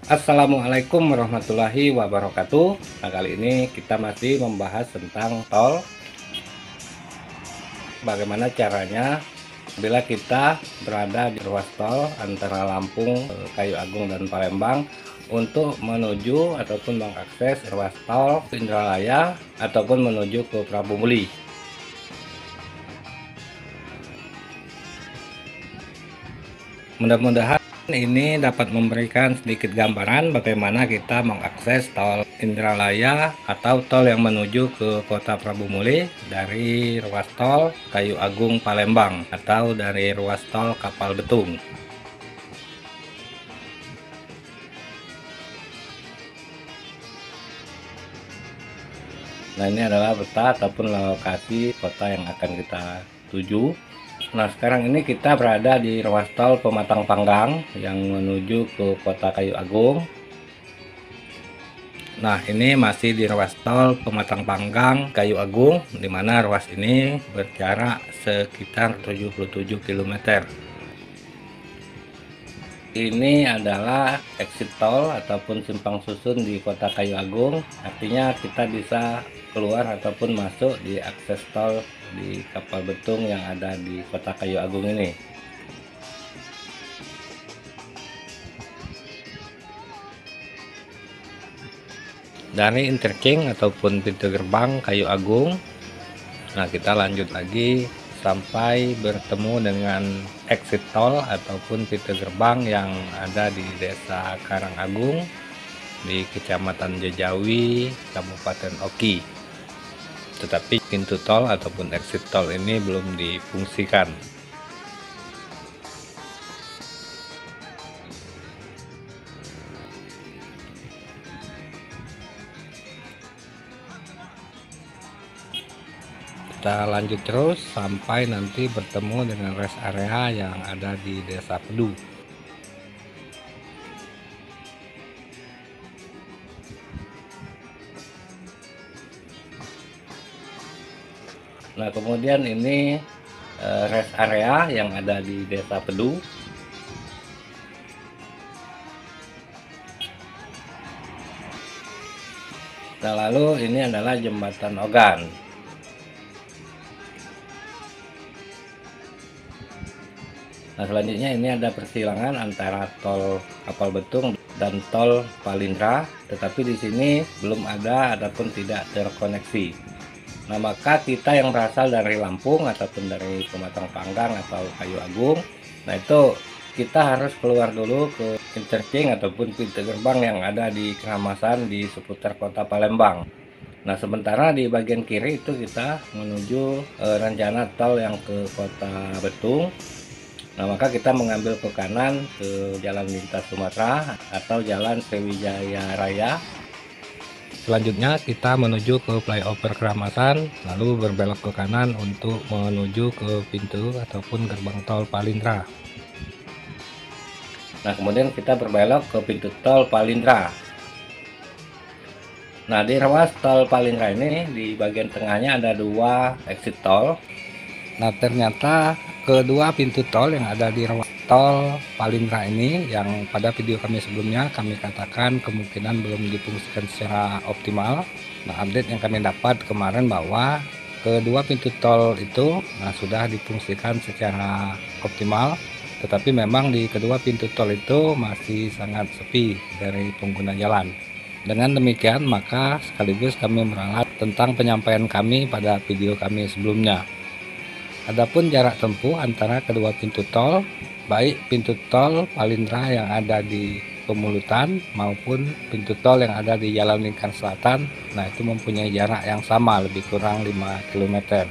Assalamualaikum warahmatullahi wabarakatuh. Nah, kali ini kita masih membahas tentang tol. Bagaimana caranya bila kita berada di ruas tol antara Lampung, Kayu Agung, dan Palembang untuk menuju ataupun mengakses ruas tol Indralaya ataupun menuju ke Prabu Muli. Mudah-mudahan ini dapat memberikan sedikit gambaran bagaimana kita mengakses tol Indralaya atau tol yang menuju ke kota Prabu Muli dari ruas tol Kayu Agung Palembang atau dari ruas tol Kapal Betung. Nah, ini adalah peta ataupun lokasi kota yang akan kita tuju. Nah, sekarang ini kita berada di ruas tol Pematang Panggang yang menuju ke kota Kayu Agung. Nah, ini masih di ruas tol Pematang Panggang Kayu Agung, di mana ruas ini berjarak sekitar 77 km. Ini adalah exit tol ataupun simpang susun di kota Kayu Agung, artinya kita bisa keluar ataupun masuk di akses tol di Kapal Betung yang ada di kota Kayu Agung ini. Dari interchange ataupun pintu gerbang Kayu Agung, nah kita lanjut lagi sampai bertemu dengan exit tol ataupun pintu gerbang yang ada di Desa Karangagung di Kecamatan Jejawi, Kabupaten Oki. Tetapi pintu tol ataupun exit tol ini belum difungsikan. Kita lanjut terus sampai nanti bertemu dengan rest area yang ada di Desa Pedu. Nah, kemudian ini rest area yang ada di Desa Pedu. Nah, lalu ini adalah jembatan Ogan. Nah, selanjutnya ini ada persilangan antara tol Kapal Betung dan tol Palindra, tetapi di sini belum ada ataupun tidak terkoneksi. Nah, maka kita yang berasal dari Lampung ataupun dari Pematang Panggang atau Kayu Agung, nah itu kita harus keluar dulu ke interchange ataupun pintu gerbang yang ada di Keramasan di seputar kota Palembang. Nah, sementara di bagian kiri itu kita menuju rencana tol yang ke kota Betung. Nah, maka kita mengambil ke kanan ke Jalan Lintas Sumatera atau Jalan Sriwijaya Raya. Selanjutnya kita menuju ke flyover Keramasan, lalu berbelok ke kanan untuk menuju ke pintu ataupun gerbang tol Palindra. Nah, kemudian kita berbelok ke pintu tol Palindra. Nah, di ruas tol Palindra ini di bagian tengahnya ada dua exit tol. Nah, ternyata kedua pintu tol yang ada di ruas tol Palindra ini yang pada video kami sebelumnya kami katakan kemungkinan belum difungsikan secara optimal. Nah, update yang kami dapat kemarin bahwa kedua pintu tol itu sudah difungsikan secara optimal, tetapi memang di kedua pintu tol itu masih sangat sepi dari pengguna jalan. Dengan demikian maka sekaligus kami meralat tentang penyampaian kami pada video kami sebelumnya. Adapun jarak tempuh antara kedua pintu tol, baik pintu tol Palindra yang ada di Pemulutan maupun pintu tol yang ada di Jalan Lingkar Selatan, nah itu mempunyai jarak yang sama, lebih kurang 5 km.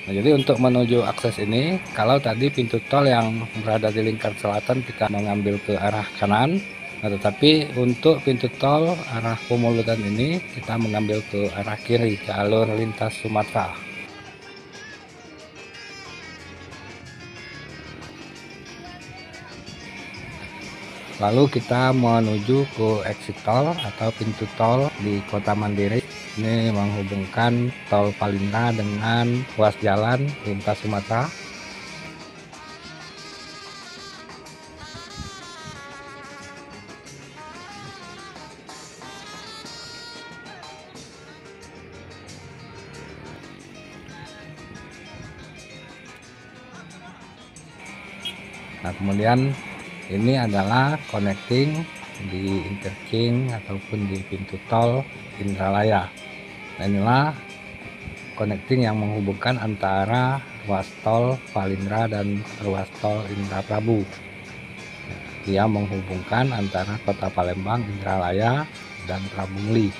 Nah, jadi untuk menuju akses ini, kalau tadi pintu tol yang berada di Lingkar Selatan kita mengambil ke arah kanan, nah tetapi untuk pintu tol arah Pemulutan ini kita mengambil ke arah kiri, jalur lintas Sumatera. Lalu kita menuju ke exit tol atau pintu tol di Kota Mandiri. Ini menghubungkan tol Palindra dengan ruas jalan lintas Sumatera. Nah, kemudian ini adalah connecting di interchange ataupun di pintu tol Indralaya. Nah, inilah connecting yang menghubungkan antara ruas tol Palindra dan ruas tol Indraprabu. Dia menghubungkan antara kota Palembang, Indralaya, dan Prabu Muli.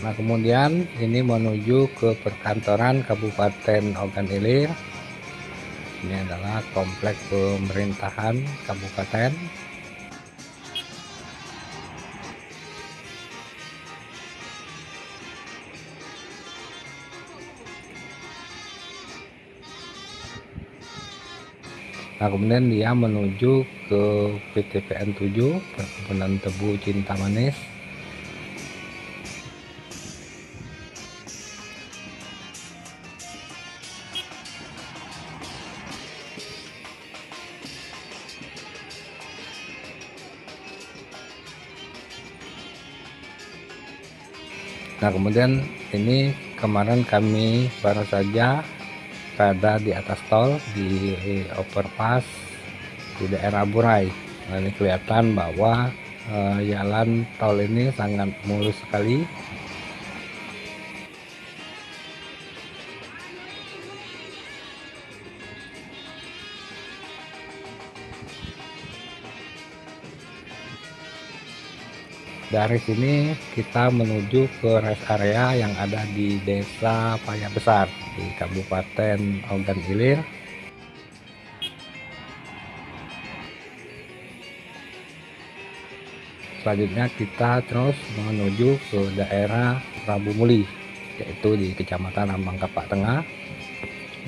Nah, kemudian ini menuju ke perkantoran Kabupaten Ogan Ilir. Ini adalah komplek pemerintahan kabupaten. Nah, kemudian dia menuju ke PTPN 7, Perkebunan Tebu Cinta Manis. Nah, kemudian ini kemarin kami baru saja berada di atas tol di overpass di daerah Burai. Nah, ini kelihatan bahwa jalan tol ini sangat mulus sekali. Dari sini kita menuju ke rest area yang ada di Desa Paya Besar di Kabupaten Ogan Ilir. Selanjutnya kita terus menuju ke daerah Prabu Muli, yaitu di Kecamatan Rambang Kapak Tengah.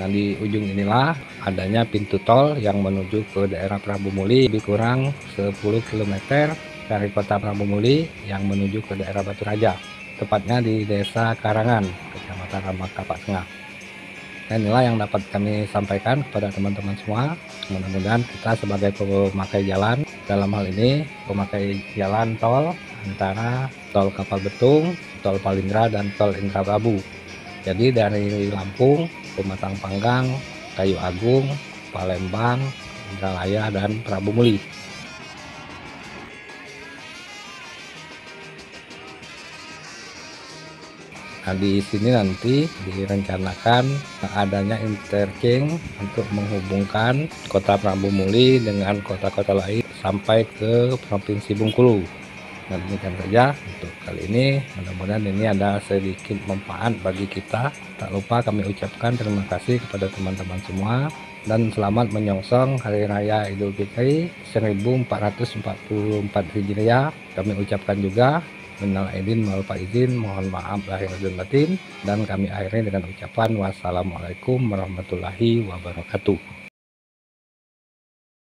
Nah, di ujung inilah adanya pintu tol yang menuju ke daerah Prabu Muli, lebih kurang 10 km dari kota Prabu Muli yang menuju ke daerah Batu Raja, tepatnya di Desa Karangan, Kecamatan Rambang Kapak Tengah. Nah, inilah yang dapat kami sampaikan kepada teman-teman semua. Mudah-mudahan kita sebagai pemakai jalan, dalam hal ini pemakai jalan tol antara tol Kapal Betung, tol Palindra, dan tol Indraprabu. Jadi dari Lampung, Pematang Panggang, Kayu Agung, Palembang, Indralaya, dan Prabu Muli. Nah, di sini nanti direncanakan adanya interchange untuk menghubungkan kota Prabu Muli dengan kota-kota lain sampai ke Provinsi Bengkulu. Nah, demikian saja untuk kali ini. Mudah-mudahan ini ada sedikit manfaat bagi kita. Tak lupa kami ucapkan terima kasih kepada teman-teman semua dan selamat menyongsong Hari Raya Idul Fitri 1444 Hijriah. Kami ucapkan juga minal aidin wal faizin, mohon maaf lahir dan batin, dan kami akhiri dengan ucapan wassalamualaikum warahmatullahi wabarakatuh.